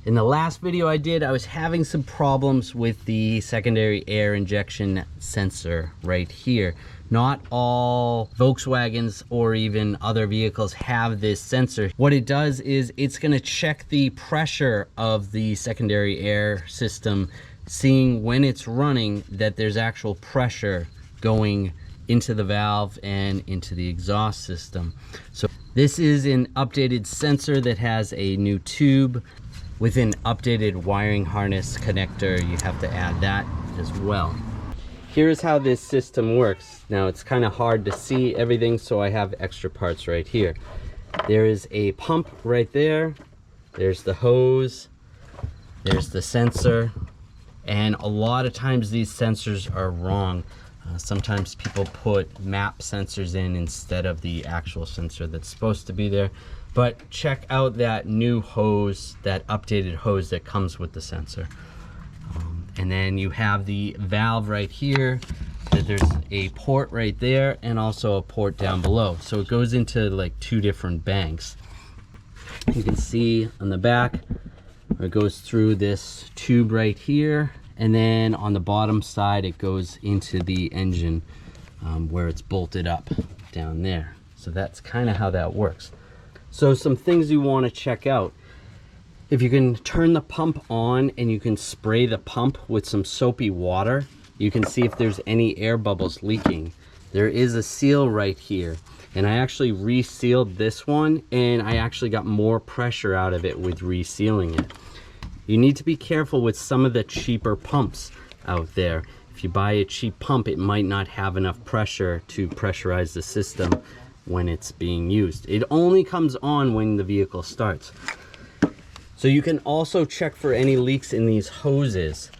In the last video I did, I was having some problems with the secondary air injection sensor right here. Not all Volkswagens or even other vehicles have this sensor. What it does is it's going to check the pressure of the secondary air system, seeing when it's running that there's actual pressure going into the valve and into the exhaust system. So this is an updated sensor that has a new tube with an updated wiring harness connector. You have to add that as well. Here's how this system works. Now it's kind of hard to see everything, so I have extra parts right here. There is a pump right there. There's the hose. There's the sensor. And a lot of times these sensors are wrong. Sometimes people put map sensors in instead of the actual sensor that's supposed to be there. But check out that new hose, that updated hose that comes with the sensor. And then you have the valve right here. There's a port right there and also a port down below. So it goes into like two different banks. You can see on the back, it goes through this tube right here. And then on the bottom side, it goes into the engine where it's bolted up down there. So that's kind of how that works. So some things you want to check out. If you can turn the pump on and you can spray the pump with some soapy water, you can see if there's any air bubbles leaking. There is a seal right here, and I actually resealed this one, and I actually got more pressure out of it with resealing it. You need to be careful with some of the cheaper pumps out there. If you buy a cheap pump, it might not have enough pressure to pressurize the system when it's being used. It only comes on when the vehicle starts. So you can also check for any leaks in these hoses.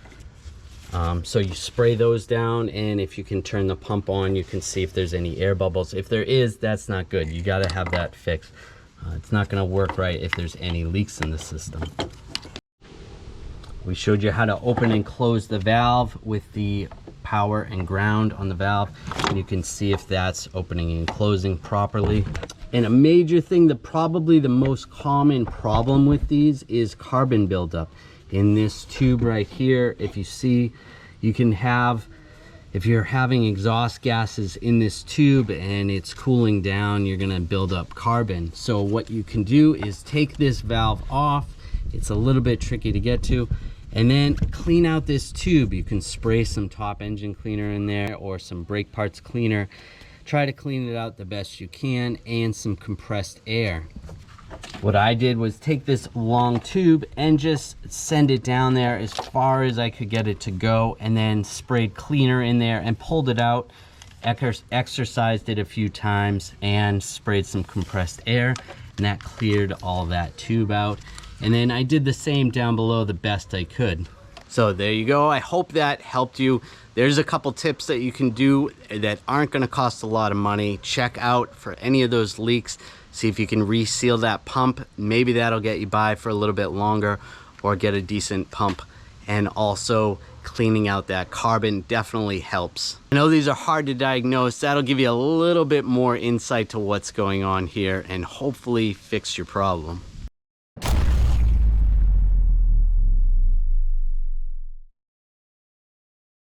So you spray those down, and if you can turn the pump on, you can see if there's any air bubbles. If there is, that's not good. You got to have that fixed. It's not going to work right if there's any leaks in the system. We showed you how to open and close the valve with the power and ground on the valve, and you can see if that's opening and closing properly. And a major thing, probably the most common problem with these is carbon buildup. In this tube right here, if you see, you can have, if you're having exhaust gases in this tube and it's cooling down, you're gonna build up carbon. So what you can do is take this valve off. It's a little bit tricky to get to. And then clean out this tube. You can spray some top engine cleaner in there or some brake parts cleaner. Try to clean it out the best you can, and some compressed air. What I did was take this long tube and just send it down there as far as I could get it to go, and then sprayed cleaner in there and pulled it out, exercised it a few times, and sprayed some compressed air, and that cleared all that tube out. And then I did the same down below the best I could. So there you go. I hope that helped you. There's a couple tips that you can do that aren't going to cost a lot of money. Check out for any of those leaks. See if you can reseal that pump. Maybe that'll get you by for a little bit longer, or get a decent pump. And also cleaning out that carbon definitely helps. I know these are hard to diagnose. That'll give you a little bit more insight to what's going on here and hopefully fix your problem.